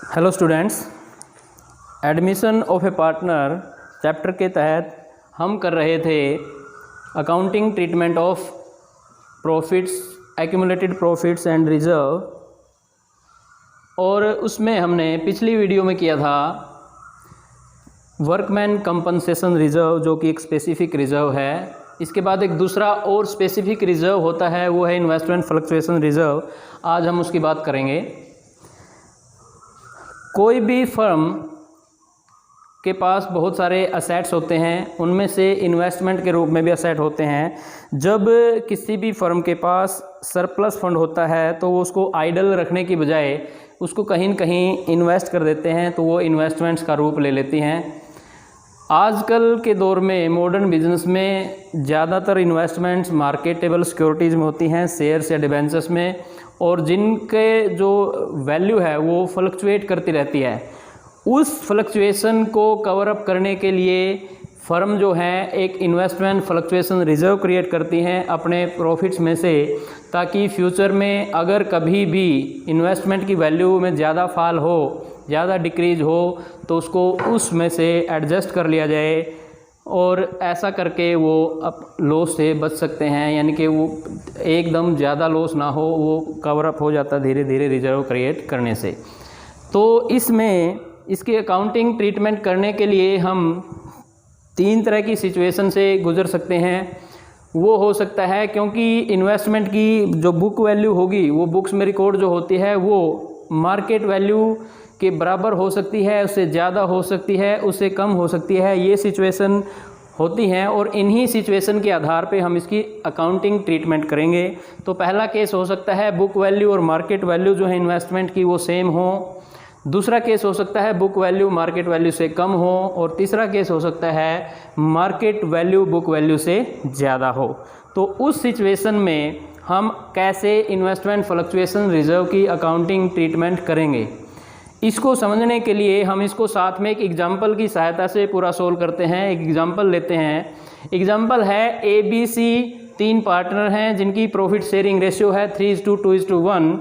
Hello students, admission of A partner chapter के तहत हम कर रहे थे accounting treatment of profits, accumulated profits and reserve. और उसमें हमने पिछली वीडियो में किया था वर्कमैन कंपनसेशन रिजर्व, जो कि एक स्पेसिफिक रिजर्व है। इसके बाद एक दूसरा और स्पेसिफिक रिजर्व होता है, वो है इन्वेस्टमेंट फ्लक्चुएशन रिजर्व। आज हम उसकी बात करेंगे। कोई भी फर्म के पास बहुत सारे असेट्स होते हैं, उनमें से इन्वेस्टमेंट के रूप में भी असेट होते हैं। जब किसी भी फर्म के पास सरप्लस फंड होता है तो वो उसको आइडल रखने की बजाय उसको कहीं न कहीं इन्वेस्ट कर देते हैं, तो वो इन्वेस्टमेंट्स का रूप ले लेती हैं। आजकल के दौर में मॉडर्न बिजनेस में ज़्यादातर इन्वेस्टमेंट्स मार्केटेबल सिक्योरिटीज़ में होती हैं, शेयर्स या डिबेंचर्स में, और जिनके जो वैल्यू है वो फ्लक्चुएट करती रहती है। उस फ्लक्चुएशन को कवर अप करने के लिए फर्म जो है एक इन्वेस्टमेंट फ्लक्चुएशन रिजर्व क्रिएट करती हैं अपने प्रॉफिट्स में से, ताकि फ्यूचर में अगर कभी भी इन्वेस्टमेंट की वैल्यू में ज़्यादा फॉल हो, ज़्यादा डिक्रीज हो, तो उसको उसमें से एडजस्ट कर लिया जाए और ऐसा करके वो अब लॉस से बच सकते हैं। यानी कि वो एकदम ज़्यादा लॉस ना हो, वो कवर अप हो जाता धीरे धीरे रिजर्व क्रिएट करने से। तो इसमें इसकी अकाउंटिंग ट्रीटमेंट करने के लिए हम 3 तरह की सिचुएशन से गुजर सकते हैं। वो हो सकता है क्योंकि इन्वेस्टमेंट की जो बुक वैल्यू होगी, वो बुक्स में रिकॉर्ड जो होती है वो मार्केट वैल्यू के बराबर हो सकती है, उससे ज़्यादा हो सकती है, उससे कम हो सकती है। ये सिचुएशन होती हैं और इन्हीं सिचुएशन के आधार पे हम इसकी अकाउंटिंग ट्रीटमेंट करेंगे। तो पहला केस हो सकता है बुक वैल्यू और मार्केट वैल्यू जो है इन्वेस्टमेंट की वो सेम हो। दूसरा केस हो सकता है बुक वैल्यू मार्केट वैल्यू से कम हो। और तीसरा केस हो सकता है मार्केट वैल्यू बुक वैल्यू से ज़्यादा हो। तो उस सिचुएशन में हम कैसे इन्वेस्टमेंट फ्लक्चुएशन रिजर्व की अकाउंटिंग ट्रीटमेंट करेंगे, इसको समझने के लिए हम इसको साथ में एक एग्जाम्पल की सहायता से पूरा सोल्व करते हैं। एक एग्जाम्पल लेते हैं। एग्जाम्पल है ABC 3 पार्टनर हैं जिनकी प्रॉफिट शेयरिंग रेशियो है 3:2:1।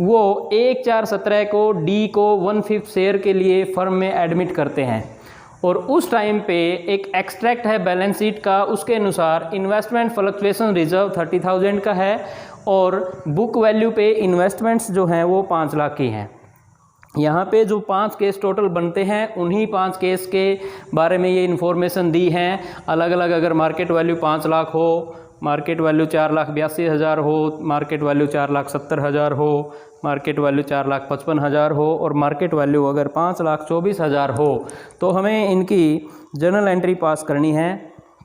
वो 1/4/17 को D को 1/5 शेयर के लिए फर्म में एडमिट करते हैं और उस टाइम पे एक एक्सट्रैक्ट है बैलेंस शीट का, उसके अनुसार इन्वेस्टमेंट फ्लक्चुएशन रिजर्व 30,000 का है और बुक वैल्यू पे इन्वेस्टमेंट्स जो हैं वो 5 लाख की हैं। यहाँ पे जो 5 केस टोटल बनते हैं, उन्हीं 5 केस के बारे में ये इन्फॉर्मेशन दी हैं अलग अलग। अगर मार्केट वैल्यू 5 लाख हो, मार्केट वैल्यू 4,82,000 हो, मार्केट वैल्यू 4,70,000 हो, मार्केट वैल्यू 4,55,000 हो और मार्केट वैल्यू अगर 5,24,000 हो, तो हमें इनकी जर्नल एंट्री पास करनी है।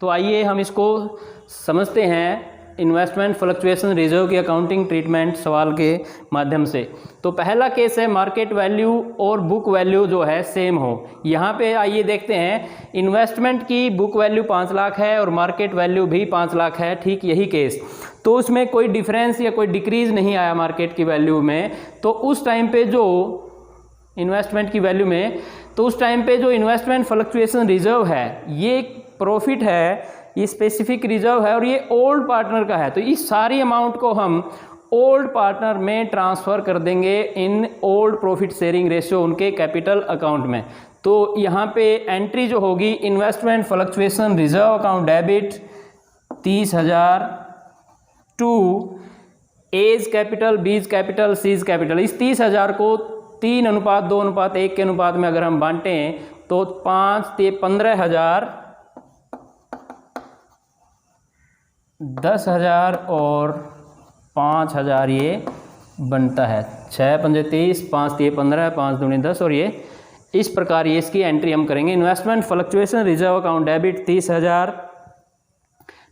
तो आइए हम इसको समझते हैं इन्वेस्टमेंट फ्लक्चुएशन रिजर्व की अकाउंटिंग ट्रीटमेंट सवाल के माध्यम से। तो पहला केस है मार्केट वैल्यू और बुक वैल्यू जो है सेम हो। यहाँ पे आइए देखते हैं, इन्वेस्टमेंट की बुक वैल्यू 5 लाख है और मार्केट वैल्यू भी 5 लाख है, ठीक यही केस। तो उसमें कोई डिफरेंस या कोई डिक्रीज नहीं आया मार्केट की वैल्यू में। तो उस टाइम पे जो इन्वेस्टमेंट की वैल्यू में, तो उस टाइम पे जो इन्वेस्टमेंट फ्लक्चुएशन रिजर्व है, ये प्रॉफिट है, ये स्पेसिफिक रिजर्व है और ये ओल्ड पार्टनर का है। तो इस सारी अमाउंट को हम ओल्ड पार्टनर में ट्रांसफ़र कर देंगे in old profit sharing ratio उनके कैपिटल अकाउंट में। तो यहाँ पे एंट्री जो होगी, investment fluctuation reserve account debit 30,000 to A's capital, B's capital, C's capital. इस 30,000 को 3:2:1 के अनुपात में अगर हम बांटें तो 5-15,000, 10,000 और 5,000 ये बनता है। 6×5 = 30, 5×3 = 15, 5×2 = 10 और ये इस प्रकार ये इसकी एंट्री हम करेंगे। Investment fluctuation reserve account debit 30,000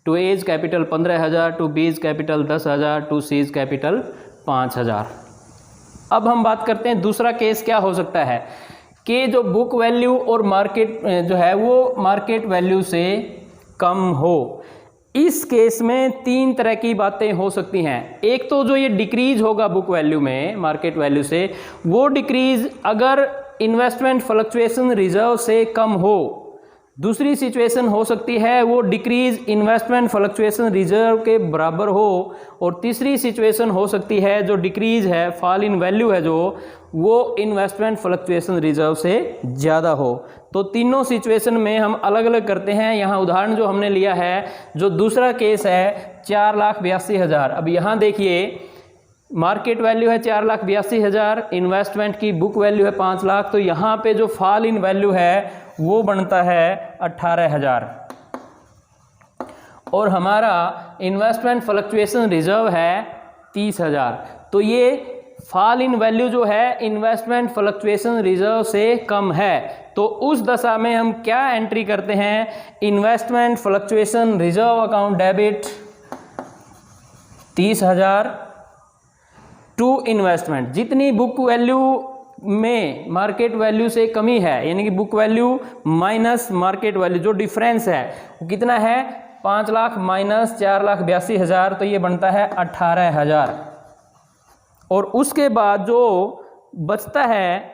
to A's capital 15,000 to B's capital 10,000 to C's capital 5,000। अब हम बात करते हैं दूसरा केस क्या हो सकता है कि जो बुक वैल्यू और मार्केट जो है वो मार्केट वैल्यू से कम हो। इस केस में 3 तरह की बातें हो सकती हैं। एक तो जो ये डिक्रीज होगा बुक वैल्यू में मार्केट वैल्यू से, वो डिक्रीज अगर इन्वेस्टमेंट फ्लक्चुएशन रिजर्व से कम हो दूसरी सिचुएशन हो सकती है वो डिक्रीज इन्वेस्टमेंट फ्लक्चुएशन रिजर्व के बराबर हो, और तीसरी सिचुएशन हो सकती है जो डिक्रीज है, फॉल इन वैल्यू है जो, वो इन्वेस्टमेंट फ्लक्चुएशन रिजर्व से ज़्यादा हो। तो तीनों सिचुएशन में हम अलग अलग करते हैं। यहाँ उदाहरण जो हमने लिया है, जो दूसरा केस है 4,82,000। अब यहाँ देखिए मार्केट वैल्यू है 4,82,000, इन्वेस्टमेंट की बुक वैल्यू है 5 लाख, तो यहाँ पे जो फॉल इन वैल्यू है वो बनता है 18,000, और हमारा इन्वेस्टमेंट फ्लक्चुएशन रिजर्व है 30,000। तो ये फॉल इन वैल्यू जो है इन्वेस्टमेंट फ्लक्चुएशन रिजर्व से कम है। तो उस दशा में हम क्या एंट्री करते हैं, investment fluctuation reserve account debit 30,000 to investment. जितनी बुक वैल्यू में मार्केट वैल्यू से कमी है, यानी कि book value minus market value, जो डिफरेंस है वो कितना है, 5 लाख माइनस 4,82,000, तो ये बनता है 18,000। और उसके बाद जो बचता है,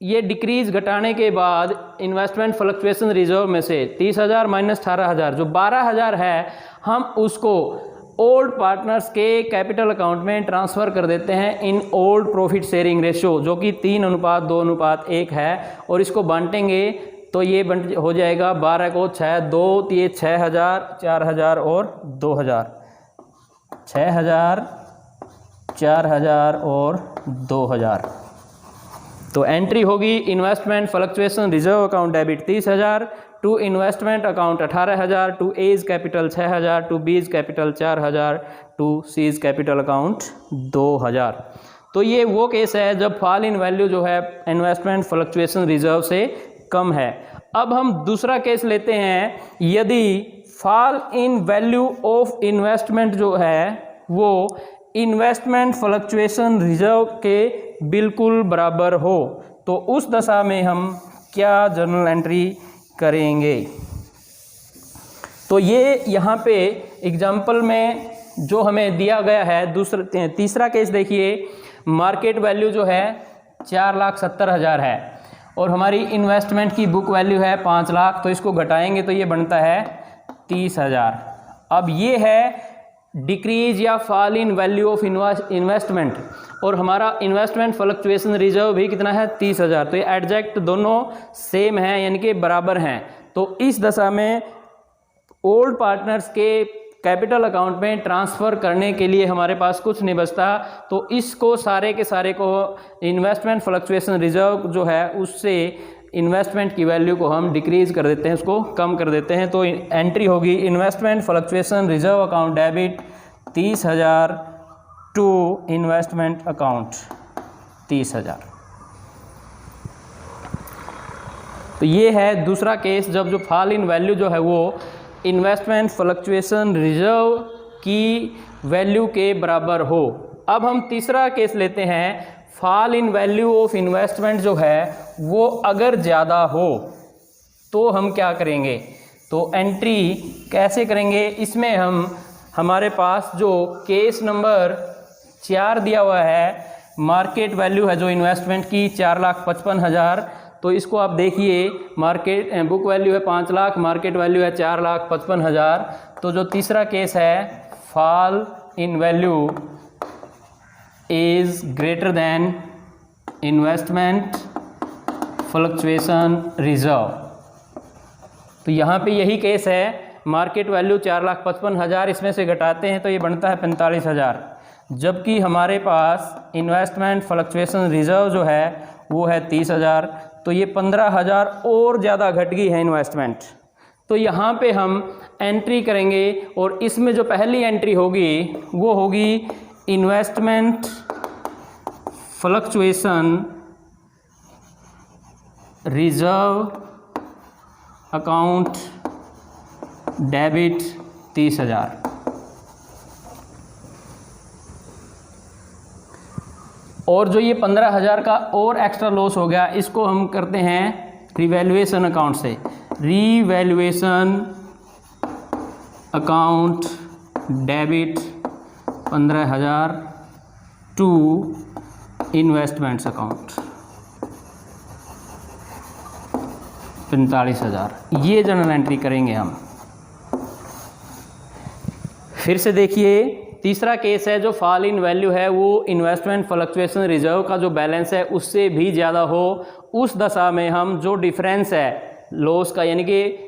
ये डिक्रीज घटाने के बाद इन्वेस्टमेंट फ्लक्चुएशन रिजर्व में से 30,000 माइनस 18,000, जो 12,000 है, हम उसको ओल्ड पार्टनर्स के कैपिटल अकाउंट में ट्रांसफ़र कर देते हैं इन ओल्ड प्रॉफिट शेयरिंग रेशो, जो कि 3:2:1 है, और इसको बांटेंगे तो ये हो जाएगा 12 को 6, 2 ये 6,000, 4,000 और 2,000, 6,000, 4,000 और 2,000। तो एंट्री होगी investment fluctuation reserve account debit 30,000 to investment account 18,000 to A's capital 6,000 to B's capital 4,000 to C's capital account 2,000। तो ये वो केस है जब फॉल इन वैल्यू जो है इन्वेस्टमेंट फ्लक्चुएशन रिजर्व से कम है। अब हम दूसरा केस लेते हैं, यदि fall in value of investment जो है वो इन्वेस्टमेंट फ्लक्चुएशन रिजर्व के बिल्कुल बराबर हो, तो उस दशा में हम क्या जर्नल एंट्री करेंगे। तो ये यहाँ पे एग्जाम्पल में जो हमें दिया गया है, तीसरा केस देखिए, मार्केट वैल्यू जो है 4,70,000 है और हमारी इन्वेस्टमेंट की बुक वैल्यू है 5 लाख, तो इसको घटाएंगे तो ये बनता है 30,000। अब ये है डिक्रीज या fall in value of investment, और हमारा इन्वेस्टमेंट फ्लक्चुएशन रिजर्व भी कितना है 30,000। तो ये एग्जैक्ट दोनों सेम हैं, यानी कि बराबर हैं। तो इस दशा में ओल्ड पार्टनर्स के कैपिटल अकाउंट में ट्रांसफ़र करने के लिए हमारे पास कुछ नहीं बचता, तो इसको सारे के सारे को इन्वेस्टमेंट फ्लक्चुएशन रिजर्व जो है उससे इन्वेस्टमेंट की वैल्यू को हम डिक्रीज़ कर देते हैं, उसको कम कर देते हैं। तो एंट्री होगी investment fluctuation reserve account debit 30,000 to investment account 30,000। तो ये है दूसरा केस जब जो फॉल इन वैल्यू जो है वो इन्वेस्टमेंट फ्लक्चुएशन रिजर्व की वैल्यू के बराबर हो। अब हम तीसरा केस लेते हैं, fall in value of investment जो है वो अगर ज़्यादा हो तो हम क्या करेंगे। तो एंट्री कैसे करेंगे, इसमें हमारे पास जो केस नंबर 4 दिया हुआ है, मार्केट वैल्यू है जो इन्वेस्टमेंट की 4,55,000, तो इसको आप देखिए, मार्केट बुक वैल्यू है 5 लाख, मार्केट वैल्यू है 4,55,000। तो जो तीसरा केस है, fall in value is greater than investment fluctuation reserve. तो यहाँ पे यही केस है, मार्केट वैल्यू 4,55,000, इसमें से घटाते हैं तो ये बनता है 45,000, जबकि हमारे पास इन्वेस्टमेंट फ्लक्चुएशन रिजर्व जो है वो है 30,000। तो ये 15,000 और ज़्यादा घट गई है इन्वेस्टमेंट। तो यहाँ पे हम एंट्री करेंगे, और इसमें जो पहली एंट्री होगी वो होगी investment fluctuation reserve account debit 30,000। और जो ये 15,000 का और एक्स्ट्रा लॉस हो गया, इसको हम करते हैं रिवैल्यूएशन अकाउंट से। Revaluation account debit 15,000 to investments account. 45,000, ये जनरल एंट्री करेंगे हम। फिर से देखिए, तीसरा केस है जो फॉल इन वैल्यू है वो इन्वेस्टमेंट फ्लक्चुएशन रिजर्व का जो बैलेंस है उससे भी ज़्यादा हो। उस दशा में हम जो डिफरेंस है लॉस का, यानी कि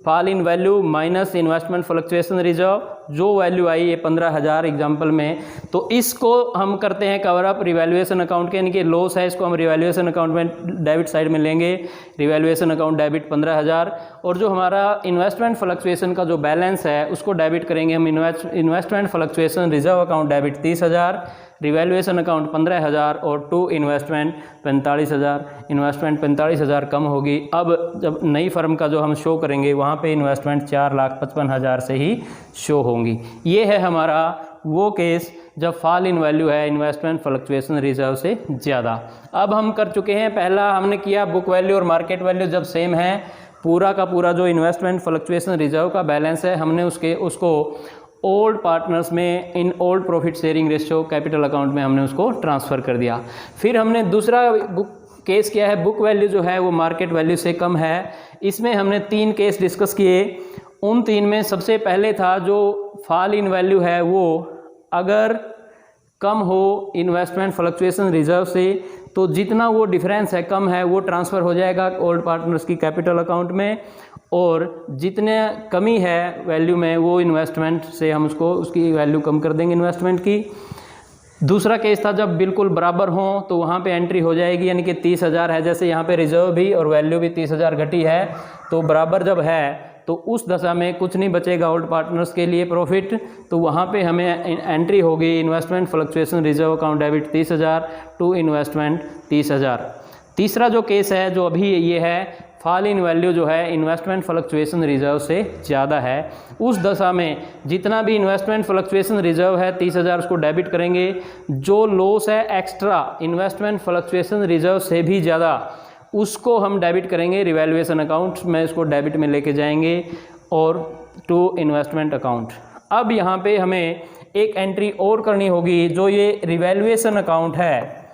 fall in value minus investment fluctuation reserve, जो वैल्यू आई ये 15,000 एग्जाम्पल में, तो इसको हम करते हैं कवर अप रिवैल्यूएशन अकाउंट के, यानी कि लॉस है इसको हम रिवैल्यूएशन अकाउंट में डेबिट साइड में लेंगे, रिवैल्यूएशन अकाउंट डेबिट 15,000, और जो हमारा इन्वेस्टमेंट फ्लक्चुएशन का जो बैलेंस है उसको डेबिट करेंगे हम investment fluctuation reserve account debit 30,000, revaluation account 15,000 और टू इन्वेस्टमेंट 45,000। इन्वेस्टमेंट 45,000 कम होगी। अब जब नई फर्म का जो हम शो करेंगे वहाँ पे इन्वेस्टमेंट 4,55,000 से ही शो होंगी। ये है हमारा वो केस जब फॉल इन वैल्यू है इन्वेस्टमेंट फ्लक्चुएशन रिजर्व से ज़्यादा। अब हम कर चुके हैं, पहला हमने किया बुक वैल्यू और मार्केट वैल्यू जब सेम है, पूरा का पूरा जो इन्वेस्टमेंट फ्लक्चुएशन रिजर्व का बैलेंस है हमने उसको ओल्ड पार्टनर्स में in old profit sharing ratio capital account में हमने उसको ट्रांसफ़र कर दिया। फिर हमने दूसरा केस किया है, बुक वैल्यू जो है वो मार्केट वैल्यू से कम है। इसमें हमने 3 केस डिस्कस किए। उन 3 में सबसे पहले था जो फॉल इन वैल्यू है वो अगर कम हो इन्वेस्टमेंट फ्लक्चुएशन रिजर्व से, तो जितना वो डिफरेंस है कम है वो ट्रांसफ़र हो जाएगा ओल्ड पार्टनर्स की कैपिटल अकाउंट में, और जितने कमी है वैल्यू में वो इन्वेस्टमेंट से हम उसकी वैल्यू कम कर देंगे इन्वेस्टमेंट की। दूसरा केस था जब बिल्कुल बराबर हों तो वहाँ पे एंट्री हो जाएगी, यानी कि 30,000 है, जैसे यहाँ पे रिजर्व भी और वैल्यू भी 30,000 घटी है, तो बराबर जब है तो उस दशा में कुछ नहीं बचेगा ओल्ड पार्टनर्स के लिए प्रॉफिट, तो वहाँ पे हमें एंट्री होगी investment fluctuation reserve account debit 30,000 to investment 30,000। तीसरा जो केस है जो अभी ये है, फॉल इन वैल्यू जो है इन्वेस्टमेंट फ्लक्चुएशन रिजर्व से ज़्यादा है, उस दशा में जितना भी इन्वेस्टमेंट फ्लक्चुएशन रिजर्व है 30,000 उसको डेबिट करेंगे। जो लॉस है एक्स्ट्रा इन्वेस्टमेंट फ्लक्चुएशन रिजर्व से भी ज़्यादा उसको हम डेबिट करेंगे रिवैल्यूएशन अकाउंट में, इसको डेबिट में लेके जाएंगे और टू इन्वेस्टमेंट अकाउंट। अब यहाँ पे हमें एक एंट्री और करनी होगी, जो ये रिवैल्यूएशन अकाउंट है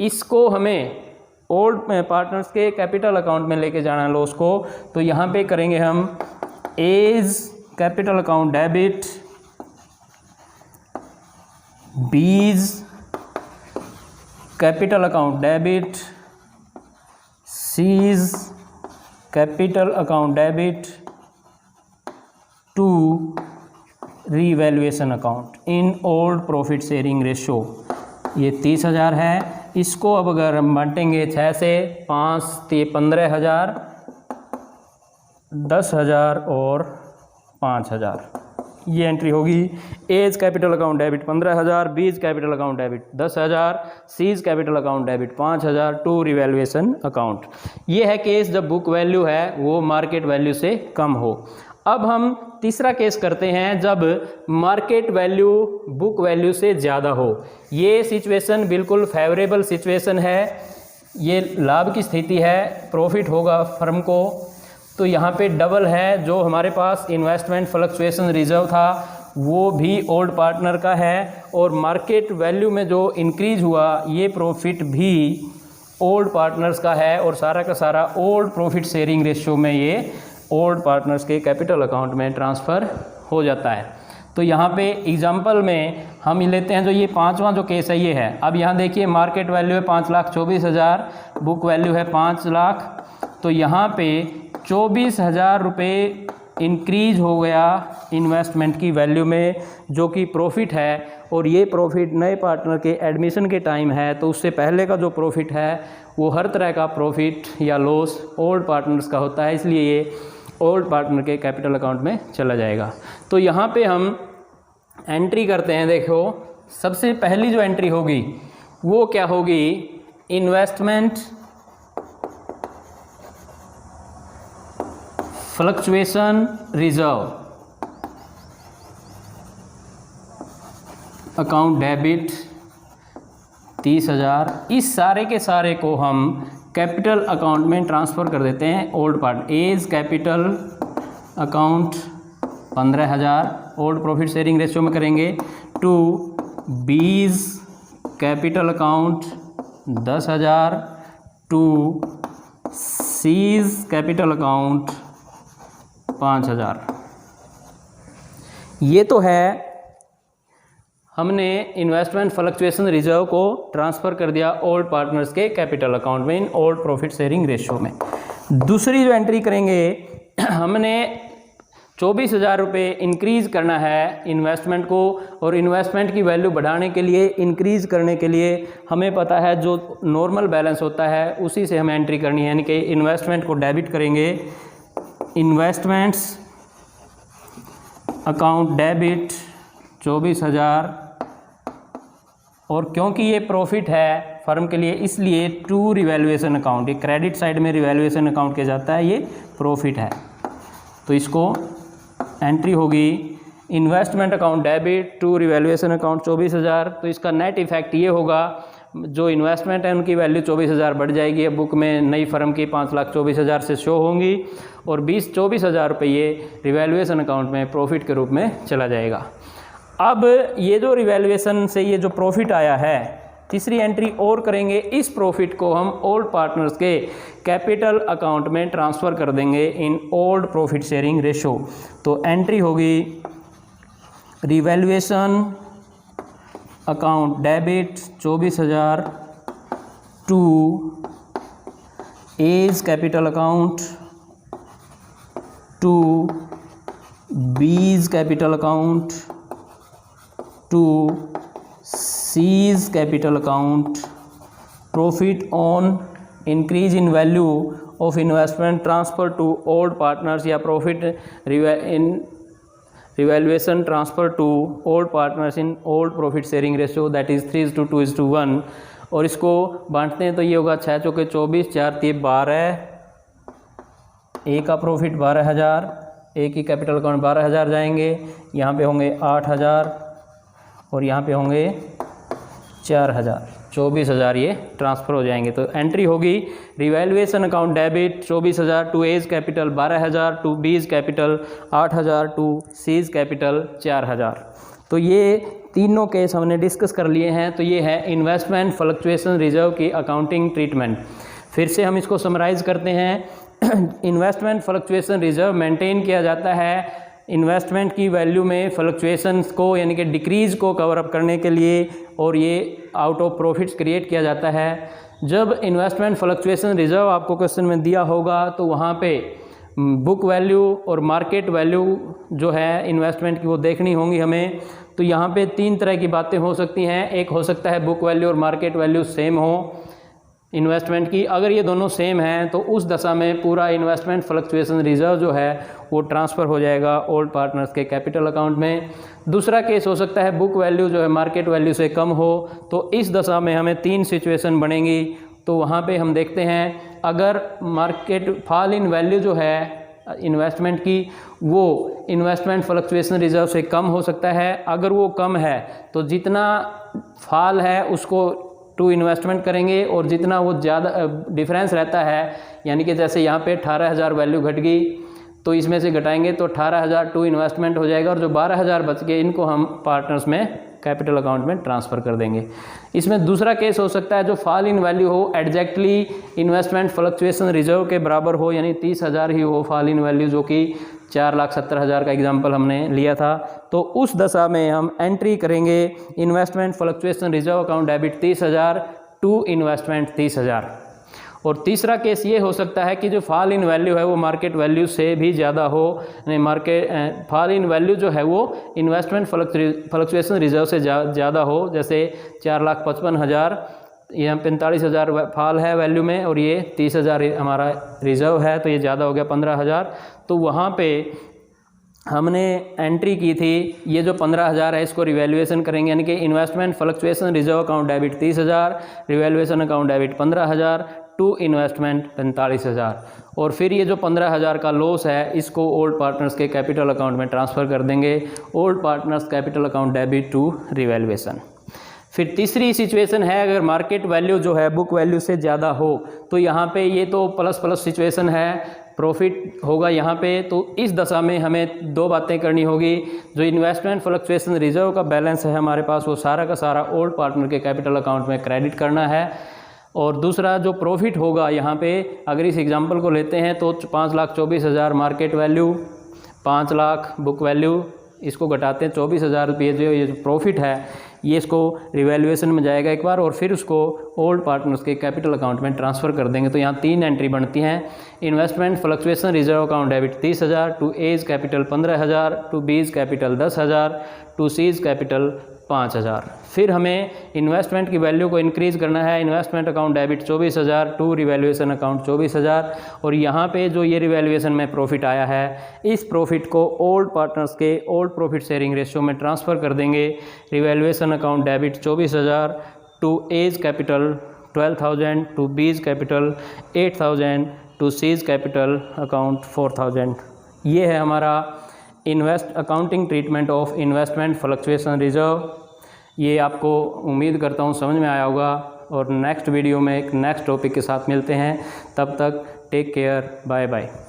इसको हमें ओल्ड पार्टनर्स के कैपिटल अकाउंट में लेके जाना है लॉस को, तो यहाँ पे करेंगे हम A's capital account debit, B's capital account debit, C's capital account debit to revaluation account in old profit sharing ratio. ये 30,000 है, इसको अब अगर हम बांटेंगे 6 से 5 तो 15,000, 10,000 और 5,000, ये एंट्री होगी। As capital account debit 15,000, B's capital account debit 10,000, C's capital account debit 5,000 to revaluation account. ये है केस जब बुक वैल्यू है वो मार्केट वैल्यू से कम हो। अब हम तीसरा केस करते हैं जब मार्केट वैल्यू बुक वैल्यू से ज़्यादा हो। ये सिचुएशन बिल्कुल फेवरेबल सिचुएशन है, ये लाभ की स्थिति है, प्रॉफिट होगा फर्म को। तो यहाँ पे डबल है, जो हमारे पास इन्वेस्टमेंट फ्लक्चुएशन रिजर्व था वो भी ओल्ड पार्टनर का है, और मार्केट वैल्यू में जो इंक्रीज हुआ ये प्रॉफिट भी ओल्ड पार्टनर्स का है, और सारा का सारा ओल्ड प्रॉफिट शेयरिंग रेशियो में ये ओल्ड पार्टनर्स के कैपिटल अकाउंट में ट्रांसफ़र हो जाता है। तो यहाँ पे एग्जांपल में हम लेते हैं जो ये 5वां जो केस है ये है। अब यहाँ देखिए मार्केट वैल्यू है 5,24,000, बुक वैल्यू है 5 लाख, तो यहाँ पे 24,000 रुपये इंक्रीज हो गया इन्वेस्टमेंट की वैल्यू में, जो कि प्रॉफिट है, और ये प्रॉफिट नए पार्टनर के एडमिशन के टाइम है, तो उससे पहले का जो प्रॉफिट है वो हर तरह का प्रॉफिट या लॉस ओल्ड पार्टनर्स का होता है, इसलिए ये ओल्ड पार्टनर के कैपिटल अकाउंट में चला जाएगा। तो यहाँ पे हम एंट्री करते हैं। देखो सबसे पहली जो एंट्री होगी वो क्या होगी, investment fluctuation reserve account debit 30,000। इस सारे के सारे को हम कैपिटल अकाउंट में ट्रांसफ़र कर देते हैं old part. A's capital account 15,000 old profit sharing ratio में करेंगे, to B's capital account 10,000 to C's capital account 5000। ये तो है हमने इन्वेस्टमेंट फ्लक्चुएशन रिजर्व को ट्रांसफ़र कर दिया ओल्ड पार्टनर्स के कैपिटल अकाउंट में in old profit sharing ratio में। दूसरी जो एंट्री करेंगे, हमने 24,000 रुपये इंक्रीज़ करना है इन्वेस्टमेंट को, और इन्वेस्टमेंट की वैल्यू बढ़ाने के लिए, इंक्रीज़ करने के लिए हमें पता है जो नॉर्मल बैलेंस होता है उसी से हमें एंट्री करनी है, यानी कि इन्वेस्टमेंट को डेबिट करेंगे, इन्वेस्टमेंट्स अकाउंट डेबिट 24,000, और क्योंकि ये प्रॉफिट है फर्म के लिए इसलिए टू रिवैल्यूएशन अकाउंट, ये क्रेडिट साइड में रिवैल्यूएशन अकाउंट किया जाता है, ये प्रॉफिट है तो इसको एंट्री होगी investment account debit to revaluation account 24,000। तो इसका नेट इफेक्ट ये होगा, जो इन्वेस्टमेंट है उनकी वैल्यू 24,000 बढ़ जाएगी, अब बुक में नई फर्म की 5,24,000 से शो होंगी, और 24,000 रुपये ये रिवैल्यूएशन अकाउंट में प्रॉफिट के रूप में चला जाएगा। अब ये जो रिवैल्यूएशन से ये जो प्रॉफिट आया है, तीसरी एंट्री और करेंगे, इस प्रॉफिट को हम ओल्ड पार्टनर्स के कैपिटल अकाउंट में ट्रांसफ़र कर देंगे in old profit sharing ratio. तो एंट्री होगी revaluation account debit 24,000 to A's capital account to B's capital account to C's capital account, profit on increase in value of investment transfer to old partners, या profit in revaluation transfer to old partners in old profit sharing ratio, that is 3:2:1। और इसको बांटते हैं तो ये होगा 6 चौके 24, 4 3 12, ए का प्रॉफिट 12,000, ए की कैपिटल अकाउंट 12,000 जाएंगे, यहाँ पे होंगे 8,000 और यहाँ पे होंगे 4,000, 24,000 ये ट्रांसफ़र हो जाएंगे। तो एंट्री होगी revaluation account debit 24,000 to A's capital 12,000 to B's capital 8,000 to C's capital 4,000। तो ये तीनों केस हमने डिस्कस कर लिए हैं। तो ये है इन्वेस्टमेंट फ्लक्चुएशन रिजर्व की अकाउंटिंग ट्रीटमेंट। फिर से हम इसको समराइज़ करते हैं। इन्वेस्टमेंट फ्लक्चुएशन रिजर्व मेंटेन किया जाता है इन्वेस्टमेंट की वैल्यू में फ्लक्चुएशंस को, यानी कि डिक्रीज़ को कवर अप करने के लिए, और ये आउट ऑफ प्रॉफिट्स क्रिएट किया जाता है। जब इन्वेस्टमेंट फ्लक्चुएशन रिजर्व आपको क्वेश्चन में दिया होगा तो वहाँ पे बुक वैल्यू और मार्केट वैल्यू जो है इन्वेस्टमेंट की वो देखनी होंगी हमें। तो यहाँ पे 3 तरह की बातें हो सकती हैं। एक हो सकता है बुक वैल्यू और मार्केट वैल्यू सेम हो इन्वेस्टमेंट की, अगर ये दोनों सेम हैं तो उस दशा में पूरा इन्वेस्टमेंट फ्लक्चुएशन रिजर्व जो है वो ट्रांसफ़र हो जाएगा ओल्ड पार्टनर्स के कैपिटल अकाउंट में। दूसरा केस हो सकता है बुक वैल्यू जो है मार्केट वैल्यू से कम हो, तो इस दशा में हमें 3 सिचुएशन बनेंगी। तो वहाँ पे हम देखते हैं, अगर मार्केट फॉल इन वैल्यू जो है इन्वेस्टमेंट की वो इन्वेस्टमेंट फ्लक्चुएशन रिजर्व से कम हो सकता है। अगर वो कम है तो जितना फॉल है उसको टू इन्वेस्टमेंट करेंगे, और जितना वो ज़्यादा डिफरेंस रहता है, यानी कि जैसे यहाँ पे 18,000 वैल्यू घट गई तो इसमें से घटाएंगे तो 18,000 टू इन्वेस्टमेंट हो जाएगा, और जो 12,000 बच गए इनको हम पार्टनर्स में कैपिटल अकाउंट में ट्रांसफ़र कर देंगे। इसमें दूसरा केस हो सकता है जो फॉल इन वैल्यू हो एग्जैक्टली इन्वेस्टमेंट फ्लक्चुएशन रिजर्व के बराबर हो, यानी 30,000 ही हो फॉल इन वैल्यू, जो कि 4,70,000 का एग्जाम्पल हमने लिया था। तो उस दशा में हम एंट्री करेंगे investment fluctuation reserve account debit 30,000 to investment 30,000। और तीसरा केस ये हो सकता है कि जो फॉल इन वैल्यू है वो मार्केट वैल्यू से भी ज़्यादा हो, यानी मार्केट फॉल इन वैल्यू जो है वो इन्वेस्टमेंट फ्लक्चुएशन रिजर्व से ज़्यादा हो, जैसे 4,55,000 यहाँ 45,000 फॉल है वैल्यू में, और ये 30,000 हमारा रिजर्व है, तो ये ज़्यादा हो गया 15,000। तो वहाँ पे हमने एंट्री की थी, ये जो 15,000 है इसको रिवैल्यूएशन करेंगे, यानी कि investment fluctuation reserve account debit 30,000, revaluation account debit 15,000 to investment 45,000। और फिर ये जो 15,000 का लॉस है इसको ओल्ड पार्टनर्स के कैपिटल अकाउंट में ट्रांसफ़र कर देंगे, old partners capital account debit to revaluation. फिर तीसरी सिचुएशन है, अगर मार्केट वैल्यू जो है बुक वैल्यू से ज़्यादा हो, तो यहाँ पे ये तो प्लस प्लस सिचुएशन है, प्रॉफिट होगा यहाँ पे। तो इस दशा में हमें 2 बातें करनी होगी। जो इन्वेस्टमेंट फ्लक्चुएशन रिजर्व का बैलेंस है हमारे पास, वो सारा का सारा ओल्ड पार्टनर के कैपिटल अकाउंट में क्रेडिट करना है, और दूसरा जो प्रॉफिट होगा यहाँ पे, अगर इस एग्जांपल को लेते हैं तो 5,24,000 market value, 5 lakh book value, इसको घटाते हैं 24,000 रुपये, जो ये प्रॉफिट है ये इसको रिवैल्यूएशन में जाएगा एक बार और फिर उसको ओल्ड पार्टनर्स के कैपिटल अकाउंट में ट्रांसफ़र कर देंगे। तो यहाँ 3 एंट्री बनती हैं। Investment fluctuation reserve account debit 30,000, to A's capital 15,000, to B's capital 10,000, to C's capital 5,000। फिर हमें इन्वेस्टमेंट की वैल्यू को इंक्रीज़ करना है। Investment account debit 24,000, to revaluation account 24,000, और यहाँ पे जो ये रिवैल्यूएशन में प्रॉफिट आया है इस प्रॉफिट को ओल्ड पार्टनर्स के ओल्ड प्रॉफिट शेयरिंग रेशियो में ट्रांसफ़र कर देंगे। Revaluation account debit 24,000, to A's capital 12,000, to B's capital 8,000, to C's capital account 4,000। ये है हमारा accounting treatment of investment fluctuation reserve. ये आपको उम्मीद करता हूँ समझ में आया होगा, और नेक्स्ट वीडियो में एक नेक्स्ट टॉपिक के साथ मिलते हैं। तब तक टेक केयर, बाय बाय।